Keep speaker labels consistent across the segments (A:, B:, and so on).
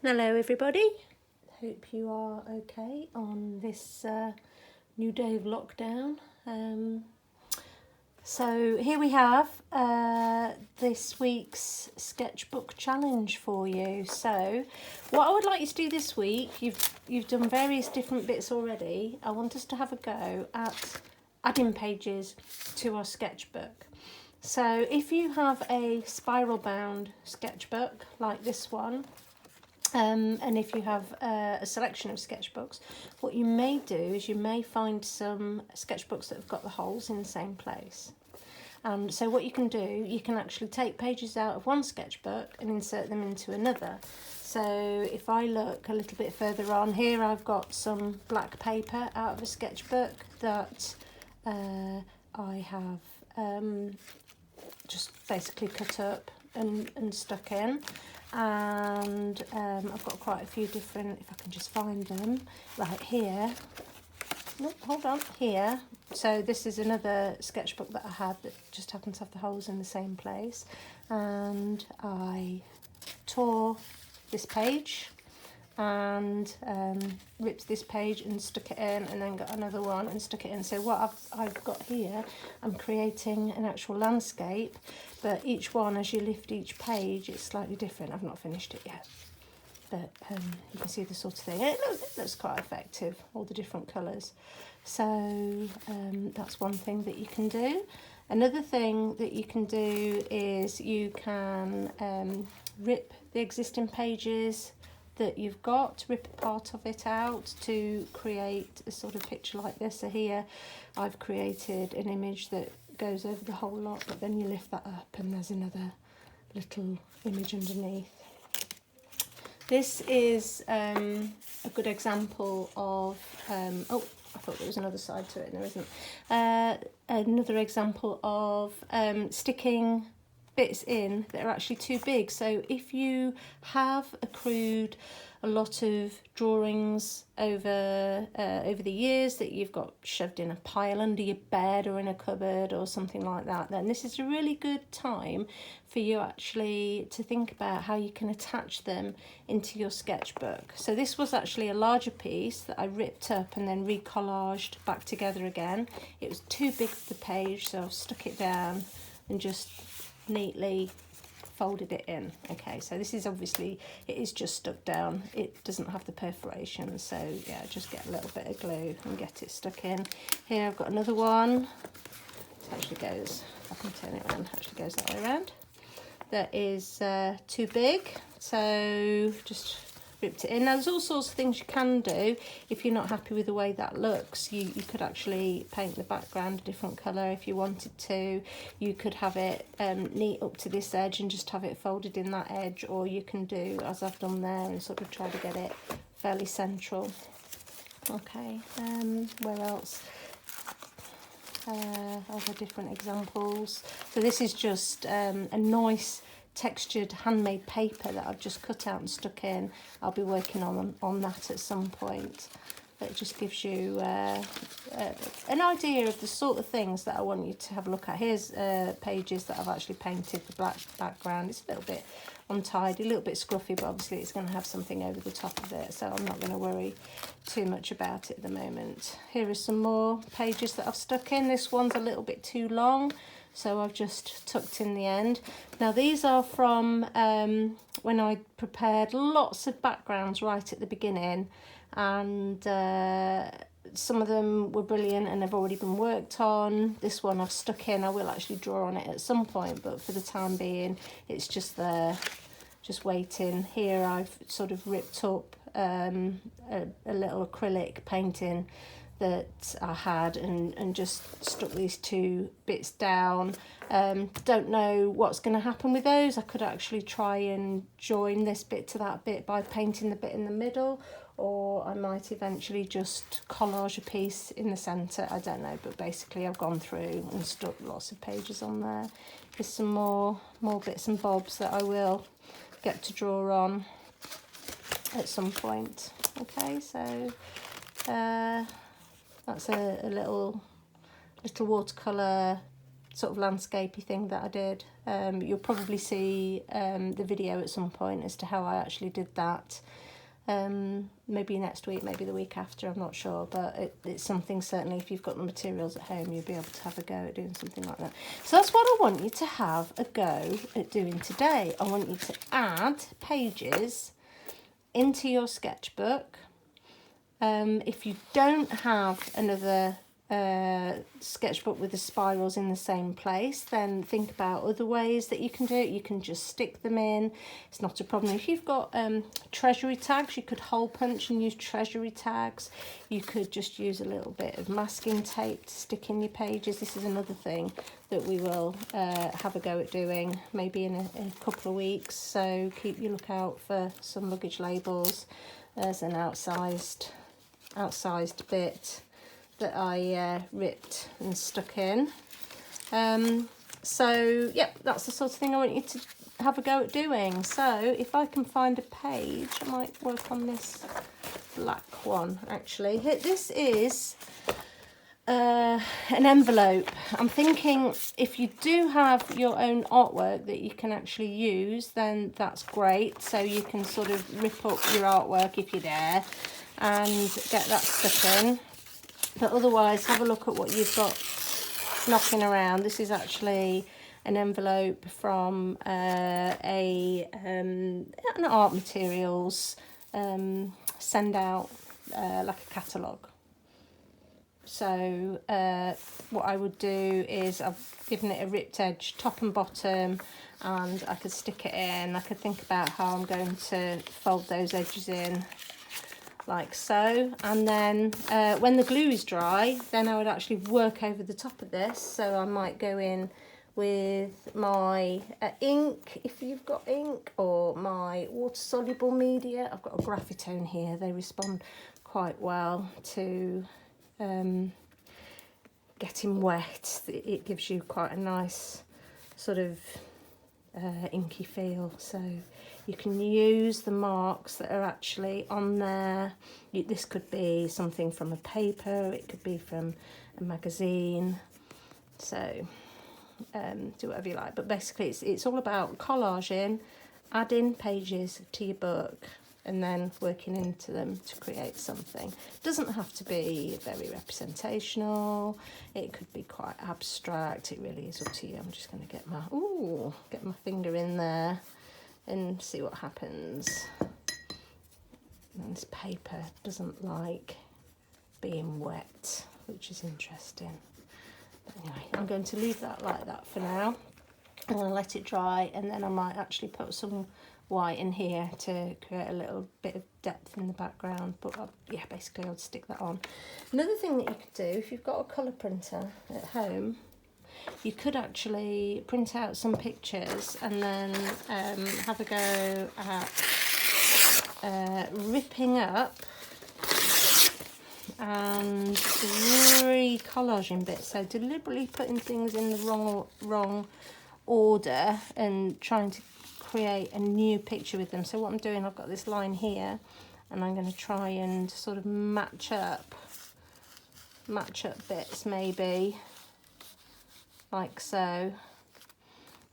A: Hello everybody, hope you are okay on this new day of lockdown. So here we have this week's sketchbook challenge for you. So what I would like you to do this week, you've done various different bits already. I want us to have a go at adding pages to our sketchbook. So if you have a spiral bound sketchbook like this one, and if you have a selection of sketchbooks, what you may do is you may find some sketchbooks that have got the holes in the same place. And so what you can do, you can actually take pages out of one sketchbook and insert them into another. So if I look a little bit further on here, I've got some black paper out of a sketchbook that I have just basically cut up and stuck in. And I've got quite a few different, if I can just find them, right here. Nope, hold on, here. So this is another sketchbook that I had that just happens to have the holes in the same place. And I tore this page and ripped this page and stuck it in, and then got another one and stuck it in. So what I've got here, I'm creating an actual landscape, but each one, as you lift each page, it's slightly different. I've not finished it yet, but you can see the sort of thing. It looks quite effective, all the different colours. So that's one thing that you can do. Another thing that you can do is you can rip the existing pages that you've got, rip a part of it out to create a sort of picture like this. So here I've created an image that goes over the whole lot, but then you lift that up and there's another little image underneath. This is a good example of, oh, I thought there was another side to it, and there isn't. Another example of sticking bits in that are actually too big. So if you have accrued a lot of drawings over the years that you've got shoved in a pile under your bed or in a cupboard or something like that, then this is a really good time for you actually to think about how you can attach them into your sketchbook. So this was actually a larger piece that I ripped up and then recollaged back together again. It was too big for the page, so I've stuck it down and just neatly folded it in. Okay, so this is obviously, it is just stuck down, it doesn't have the perforation, so yeah, just get a little bit of glue and get it stuck in. Here I've got another one. It actually goes, I can turn it around, actually goes that way around. That is too big, so just ripped it in. Now there's all sorts of things you can do if you're not happy with the way that looks. You could actually paint the background a different colour if you wanted to. You could have it neat up to this edge and just have it folded in that edge, or you can do as I've done there and sort of try to get it fairly central. Okay, where else? Other different examples. So this is just a nice textured handmade paper that I've just cut out and stuck in. I'll be working on that at some point. That just gives you an idea of the sort of things that I want you to have a look at. Here's pages that I've actually painted the black background. It's a little bit untidy, a little bit scruffy, but obviously it's going to have something over the top of it, so I'm not going to worry too much about it at the moment. Here are some more pages that I've stuck in. This one's a little bit too long, so I've just tucked in the end. Now these are from when I prepared lots of backgrounds right at the beginning, and some of them were brilliant and have already been worked on. This one I've stuck in. I will actually draw on it at some point, but for the time being it's just there, just waiting. Here I've sort of ripped up a little acrylic painting that I had and just stuck these two bits down. Don't know what's going to happen with those. I could actually try and join this bit to that bit by painting the bit in the middle, or I might eventually just collage a piece in the centre. I don't know, but basically I've gone through and stuck lots of pages on there. There's some more bits and bobs that I will get to draw on at some point. Okay, so that's a little watercolour sort of landscapey thing that I did You'll probably see the video at some point as to how I actually did that. Maybe next week, maybe the week after, I'm not sure, but it's something certainly if you've got the materials at home, you'll be able to have a go at doing something like that. So that's what I want you to have a go at doing today. I want you to add pages into your sketchbook. If you don't have another sketchbook with the spirals in the same place, then think about other ways that you can do it. You can just stick them in, it's not a problem. If you've got treasury tags, you could hole punch and use treasury tags. You could just use a little bit of masking tape to stick in your pages. This is another thing that we will have a go at doing maybe in a couple of weeks, so keep your lookout for some luggage labels. There's an outsized bit that I ripped and stuck in. So yeah, that's the sort of thing I want you to have a go at doing. So if I can find a page, I might work on this black one actually. Here, this is an envelope. I'm thinking if you do have your own artwork that you can actually use, then that's great. So you can sort of rip up your artwork if you're there and get that stuck in. But otherwise, have a look at what you've got knocking around. This is actually an envelope from an art materials send out like a catalogue. So what I would do is I've given it a ripped edge top and bottom, and I could stick it in. I could think about how I'm going to fold those edges in like so, and then when the glue is dry, then I would actually work over the top of this. So I might go in with my ink, if you've got ink, or my water-soluble media. I've got a graphitone here. They respond quite well to getting wet. It gives you quite a nice sort of inky feel. So you can use the marks that are actually on there. This could be something from a paper, it could be from a magazine. So do whatever you like. But basically it's all about collaging, adding pages to your book, and then working into them to create something. It doesn't have to be very representational. It could be quite abstract. It really is up to you. I'm just going to get my finger in there and see what happens. And this paper doesn't like being wet, which is interesting. But anyway, I'm going to leave that like that for now. I'm going to let it dry, and then I might actually put some white in here to create a little bit of depth in the background. But yeah, basically I'll stick that on. Another thing that you could do, if you've got a colour printer at home, you could actually print out some pictures and then have a go at ripping up and recollaging bits. So deliberately putting things in the wrong order and trying to create a new picture with them. So what I'm doing, I've got this line here, and I'm going to try and sort of match up bits maybe like so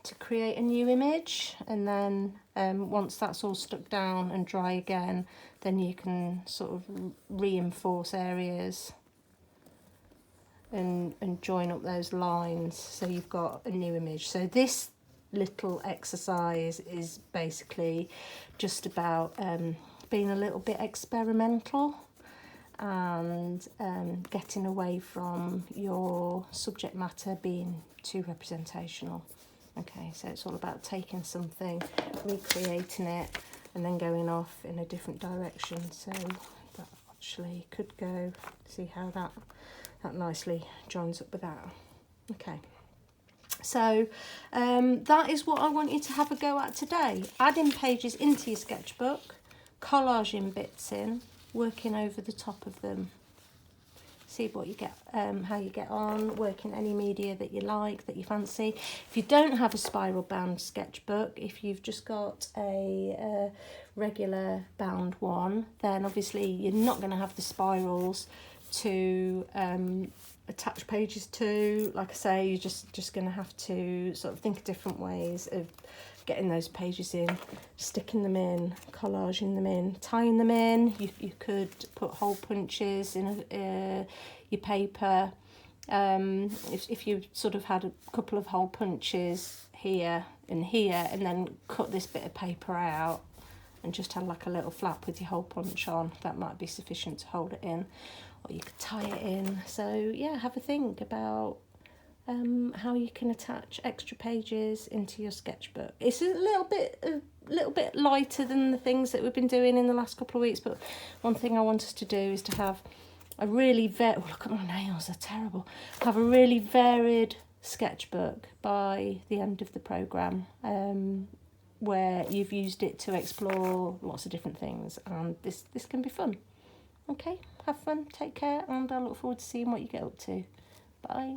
A: to create a new image. And then once that's all stuck down and dry again, then you can sort of reinforce areas and join up those lines so you've got a new image. So this little exercise is basically just about being a little bit experimental and getting away from your subject matter being too representational. Okay, so it's all about taking something, recreating it, and then going off in a different direction. So that actually could go, see how that nicely joins up with that. Okay. So that is what I want you to have a go at today. Adding pages into your sketchbook, collaging bits in, working over the top of them. See what you get, how you get on, working any media that you like, that you fancy. If you don't have a spiral bound sketchbook, if you've just got a regular bound one, then obviously you're not going to have the spirals to attach pages to. Like I say, you're just going to have to sort of think of different ways of getting those pages in, sticking them in, collaging them in, tying them in. You could put hole punches in your paper. If you sort of had a couple of hole punches here and here, and then cut this bit of paper out and just had like a little flap with your hole punch on, that might be sufficient to hold it in. Or you could tie it in. So yeah, have a think about how you can attach extra pages into your sketchbook. It's a little bit lighter than the things that we've been doing in the last couple of weeks, but one thing I want us to do is to have a really look at my nails, they're terrible. Have a really varied sketchbook by the end of the programme, where you've used it to explore lots of different things, and this can be fun. Okay, have fun, take care, and I look forward to seeing what you get up to. Bye.